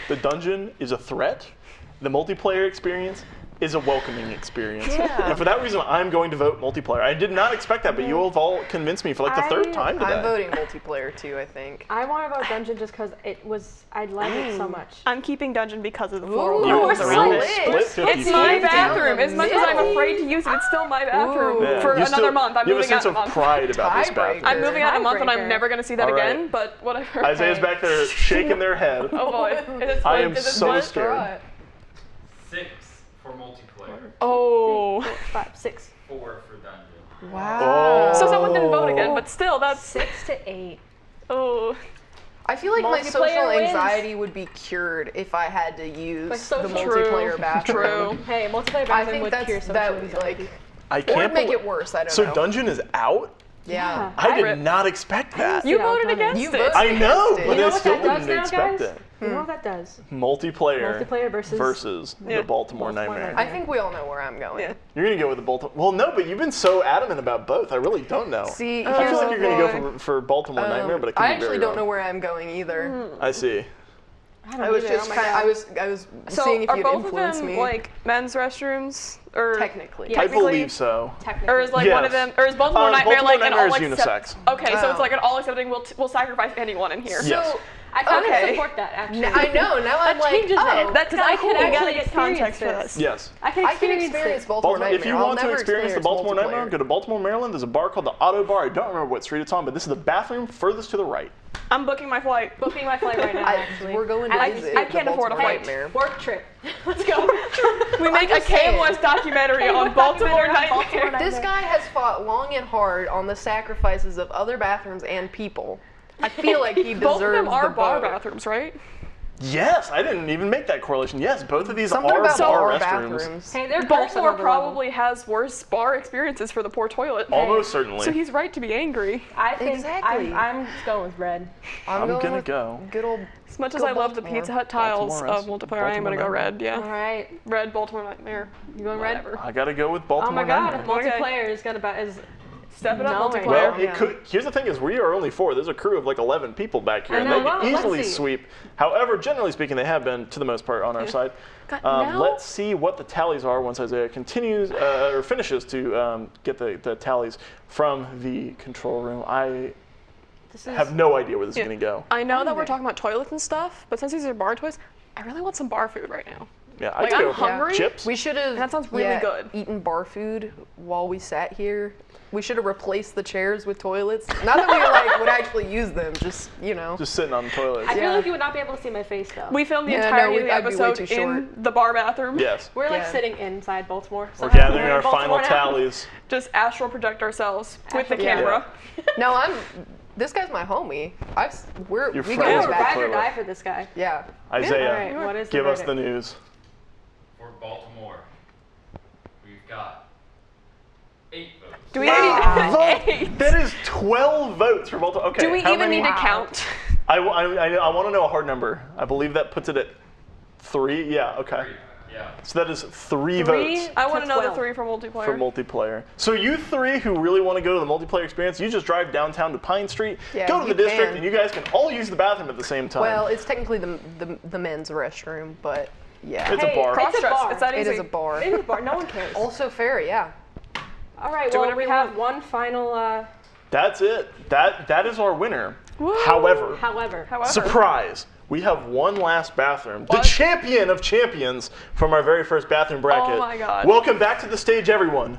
The dungeon is a threat. The multiplayer experience is a welcoming experience. Yeah. And for that reason, I'm going to vote multiplayer. I did not expect that, but you have all convinced me for like the third time today. I'm voting multiplayer too. I think. I want to vote dungeon just because I like it so much. I'm keeping dungeon because of the Ooh, floral You walls will around it. split 50. It's my bathroom. As much as I'm Middle. afraid to use it, it's still my bathroom Ooh. Yeah. for You another still- month. I'm you have a moving out sense in a of month. pride about this Tiebreaker. bathroom. I'm moving out in a month and I'm Tiebreaker. never going to see that All right. again, but whatever. Isaiah's back there shaking their head. Oh boy. Is it I split? am Is it so split? scared. Right. 6 for multiplayer, Oh. 5, 6, 4 for dungeon. Wow. So someone didn't vote again, but still, that's 6 to 8. oh. I feel like my Multiplayer social wins. anxiety would be cured if I had to use Like the social- multiplayer bathroom. True. Hey, multiplayer I bathroom think would cure that's social that would anxiety. like I or can't make believe- it worse. I don't So know. dungeon is out? Yeah. I did Rip. not expect that. You Yeah, voted coming. against You it. voted. I know, against it. but You know I what still that does didn't now, expect guys? it. You know what that does? Multiplayer Multiplayer versus Yeah. the Baltimore Baltimore Nightmare. Nightmare. I think we all know where I'm going. Yeah. You're gonna go with the Baltimore. Well, no, but you've been so adamant about both. I really don't know. See, I feel like you're gonna boy. go for Baltimore Nightmare, but it could I be actually very don't wrong. know where I'm going either. I see. I was either. just Oh my kind of, God. I was So seeing if are you'd both of influence them me. like men's restrooms or Technically. Yeah. I Technically- believe so. Technically. or is like one of Yes. them or is Baltimore Nightmare Baltimore like an Nightmare all is accept- unisex. Okay, so it's Oh. like an all accepting. We'll sacrifice anyone in here. Yes. So, I kind okay. of support that actually. I know, now I'm like, changes oh, it. That's Because kind I of can cool. You gotta actually get experience context for this. this. Yes. I can I can experience experience it. Baltimore Baltimore, Nightmare. if you I'll want to never experience the Baltimore multiplayer. Nightmare, go to Baltimore, Maryland. There's a bar called the Auto Bar. I don't remember what street it's on, but this is the bathroom furthest to the right. I'm booking my flight. Booking my flight right now, actually. We're going to I visit I can't the afford a Baltimore flight. Nightmare. Work trip. Let's go. We make a just saying. KMOS documentary on KMOS Baltimore documentary on Nightmare. Baltimore Nightmare. This guy has fought long and hard on the sacrifices of other bathrooms and people. I feel like he deserves Both of them are the bar vote. bathrooms, right? Yes, I didn't even make that correlation. Yes, both of these Something are about bar bar restrooms. bathrooms. Hey, they're Baltimore probably has worse bar experiences for the poor toilet. Almost certainly. So he's right to be angry. I think Exactly. I'm going with red. I'm going gonna with go. Good old. As much as Go I love the Baltimore. Pizza Hut tiles Baltimore of multiplayer, I am gonna go Baltimore red. Yeah, All right. red Baltimore Nightmare. You going red? Whatever. I gotta go with Oh Baltimore my God. Nightmare. Okay. Multiplayer is gonna is Step it up, No, multiplayer. Well, Yeah. it could. Here's the thing: is we are only 4. There's a crew of like 11 people back here, I and know, they well, could let's easily see. sweep. However, generally speaking, they have been, to the most part, on our side. God, now- Let's see what the tallies are once Izayah continues or finishes to get the tallies from the control room. I this is have no idea where this Yeah. is going to go. I know that we're Hungry. talking about toilets and stuff, but since these are bar toys, I really want some bar food right now. Yeah, I Like, could I'm go for hungry. chips. We should have. That sounds really good. Eaten bar food while we sat here. We should have replaced the chairs with toilets. Not that we like would actually use them. Just Just sitting on the toilet. I feel Yeah. like you would not be able to see my face though. We filmed the Yeah, no, entirety of the I'd be way episode too short. in the bar bathroom. Yes. We're like Yeah. sitting inside Baltimore. We're somehow. gathering in our final Baltimore now. tallies. Just astral project ourselves with the Astral camera. no, This guy's my homie. You're We friends go Yeah, with we're the back. ride or toilet. die for this guy. Yeah. Izayah, All right, what is the give us the verdict? news. For Baltimore, we've got Do we need That is 12 votes for Baltimore. Okay. Do we how even many? need to count? I want to know a hard number. I believe that puts it at 3. Yeah. Okay. Yeah. So that is 3 votes I want to know the 12. 3 for multiplayer. for multiplayer. So you 3 who really want to go to the multiplayer experience, you just drive downtown to Pine Street, Yeah, go to the you district, can. and you guys can all use the bathroom at the same time. Well, it's technically the men's restroom, but yeah. It's a bar. Cross It's a dress. bar. It's that It easy. is a bar. It is a bar. No one cares. Also fair, yeah. All right. Do Well, whatever we you have want. one final. That's it. That is our winner. Woo. However, However. surprise, we have one last bathroom. The What? champion of champions from our very first bathroom bracket. Oh my God. Welcome back to the stage, everyone.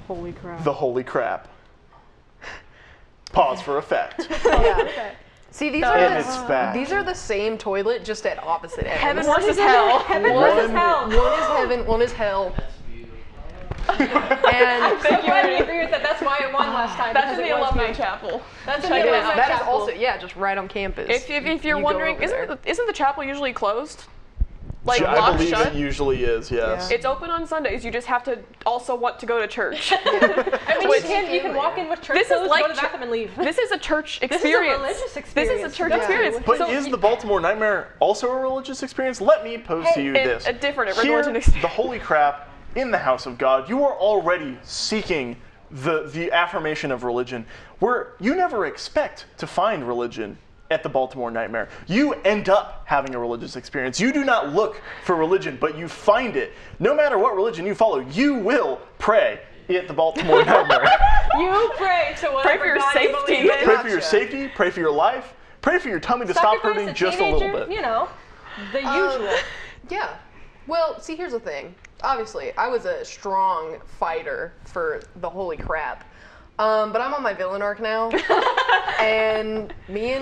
Holy crap. The holy crap. Pause for effect. Yeah. See, these And it's back. these are the same toilet, just at opposite ends. Heaven versus hell. Heaven One- versus hell. One is heaven, one is hell. That's beautiful. And So glad we agree with that. That's why it won last time. That's because in the it was alumni me. chapel. That's in Check the it alumni out. that is chapel. also, yeah, just right on campus. If you're You go wondering, over there. isn't the chapel usually closed? Like I locked believe shut? it usually is, yes. Yeah. It's open on Sundays. You just have to also want to go to church. I mean, Which- you can walk in with church This is clothes, like go to the chur- bathroom and leave. This is a church This is a experience. religious This experience. is a church Yeah. experience. But So is the Baltimore Nightmare also a religious experience? Let me pose to you this. a different Here, religion experience. the holy crap, in the house of God, you are already seeking the affirmation of religion, where you never expect to find religion at the Baltimore Nightmare. You end up having a religious experience. You do not look for religion, but you find it. No matter what religion you follow, you will pray at the Baltimore Nightmare. You pray to whatever Pray for your God you safety. believe in. Pray for your Gotcha. safety, pray for your life, pray for your tummy to stop Sacrifice hurting a just a little teenager, bit. You know, the usual. Yeah. Well, see, here's the thing. Obviously, I was a strong fighter for the holy crap. But I'm on my villain arc now, and me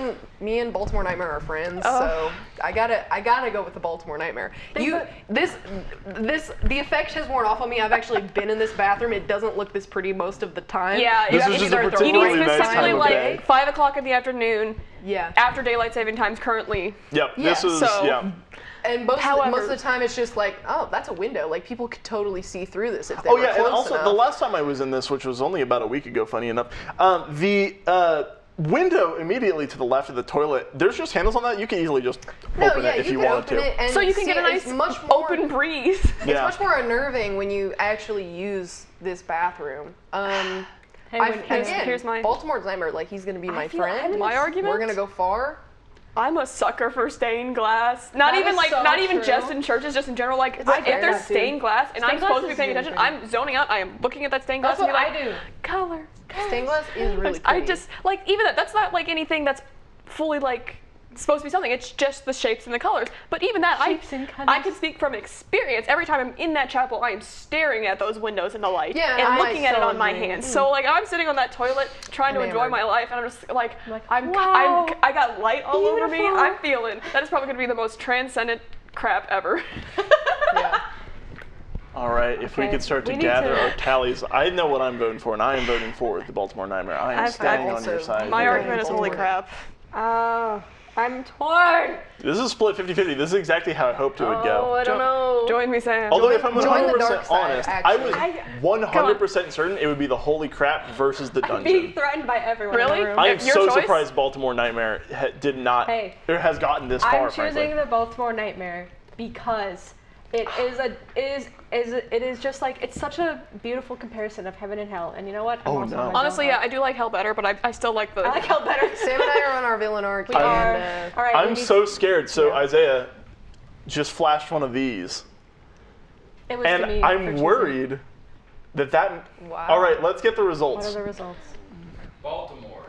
and Baltimore Nightmare are friends, so I gotta go with the Baltimore Nightmare. The effect has worn off on me. I've actually been in this bathroom. It doesn't look this pretty most of the time. Yeah, This you was have just a to either particularly you need nice specifically time of like day. 5 o'clock in the afternoon Yeah. after daylight saving times currently. Yep, Yeah, this was, so- yeah. And most However- of the time, it's just like, oh, that's a window. Like people could totally see through this if they Oh were yeah, and close also enough. the last time I was in this, which was only about a week ago, funny enough, the window immediately to the left of the toilet, there's just handles on that. You can easily just open it if you could wanted open to. it and So you can see get a it's nice much more, open breeze. It's Yeah. much more unnerving when you actually use this bathroom. Here's my- Baltimore's Nightmare. Like he's gonna be my friend. My argument? We're gonna go far. I'm a sucker for stained glass. Not That even is like so not even true. just in churches, just in general. Like if fair, there's that too. stained glass and I'm Stained glass supposed to be is paying really attention, pretty. I'm zoning out. I am looking at that stained glass That's and what be like, I do. color. Stained glass is really pretty. I just like even that's not like anything that's fully like supposed to be something. It's just the shapes and the colors. But even that, Shapes and colors. I can speak from experience. Every time I'm in that chapel, I am staring at those windows in the light Yeah, and I looking at it so on my agree. hands. So like I'm sitting on that toilet trying to enjoy Enamored. my life, and I'm just like, wow, I got light all over me. beautiful. I'm feeling that is probably gonna be the most transcendent crap ever. yeah. All right, if we Okay, could start to we need gather to- our tallies, I know what I'm voting for, and I am voting for the Baltimore Nightmare. I am I've standing on also- your side. My here. argument is holy crap. I'm torn. This is split 50-50. This is exactly how I hoped it would go. Oh, I don't know. Join me, Sam. Although if I'm join the 100% dark side, honest, I actually. was 100% certain it would be the holy crap versus the I'm being dungeon. threatened by everyone Really? in the room. I am Your so choice? surprised Baltimore Nightmare did not, Hey. or has gotten this far, I'm choosing frankly. the Baltimore Nightmare because it is just like it's such a beautiful comparison of heaven and hell. And you know what? I'm Oh, also no. on my Honestly, villain yeah, I do like hell better, but I still like the. arc. I like hell better. Sam and I are on our villain arc. We and, are. All right. we I'm need- so scared. So Izayah just flashed one of these, It was to and me for I'm choosing. worried that. Wow. All right, let's get the What results. are the results? Baltimore,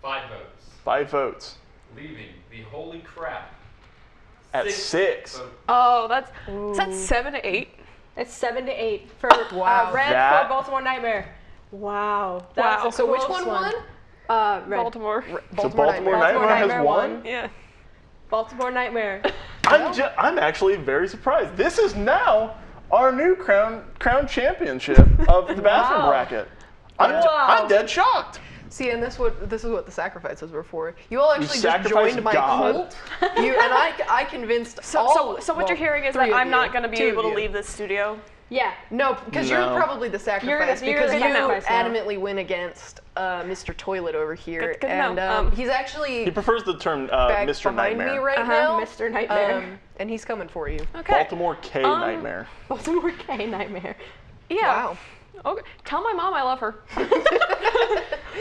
5 votes. 5 votes Leaving the holy crap. at 6. votes. Oh, is that 7 to 8? It's 7 to 8 for Wow. red That- for Baltimore Nightmare. Wow. Wow. That's a So which close one won? Red. Baltimore. So Baltimore Nightmare has Nightmare won. won. Yeah. Baltimore Nightmare. I'm actually very surprised. This is now our new crown championship of the bathroom Wow. bracket. Wow. I'm dead shocked. See, and this is what the sacrifices were for. You all actually just sacrificed joined my God. cult. I convinced all. So what you're hearing is that I'm not going to be two of able to you. leave this studio. Yeah. No, because you're No. probably the sacrifice you're because the you sacrifice now. adamantly went against Mr. Toilet over here, Good to and know. he's actually He prefers the term back Mr. behind Nightmare. me right now, Mr. Nightmare. and he's coming for you. Okay. Baltimore K Nightmare. Baltimore K Nightmare. Yeah. Wow. Okay. Tell my mom I love her.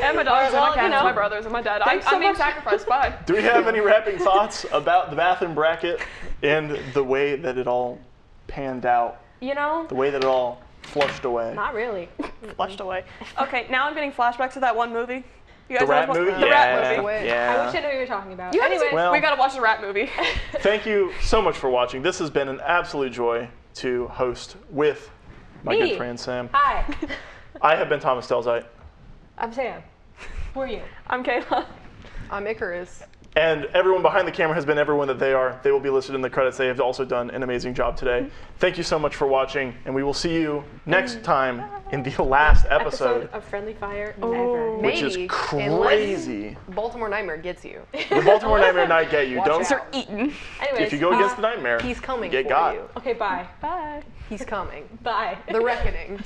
And my dogs, well, and my cats, you know. my brothers, and my dad. Thanks so I'm being much. sacrificed. Bye. Do we have any wrapping thoughts about the bathroom bracket and the way that it all panned out, You know, the way that it all flushed away? not really. Flushed away. Okay, now I'm getting flashbacks to that one movie. You The guys rat watch movie? The rat Yeah, movie. Away. yeah. I wish I knew what you were talking about. You haven't Anyway, seen- Well- we gotta watch the rat movie. Thank you so much for watching. This has been an absolute joy to host with my Me. good friend Sam. hi, I have been Thomas Delzeit, I'm Sam. Who are you? I'm Kayla. I'm Icarus. and everyone behind the camera has been everyone that they are. They will be listed in the credits. They have also done an amazing job today. Thank you so much for watching, and we will see you next time in the last episode, of Friendly Fire Oh. Never. which is Maybe, crazy. Baltimore Nightmare gets you. The Baltimore Nightmare night get you. Watch Don't. out. They're eaten. Anyways, If you go against the nightmare, He's coming you get for got. you. Okay, bye. Bye. He's coming. Bye. The reckoning.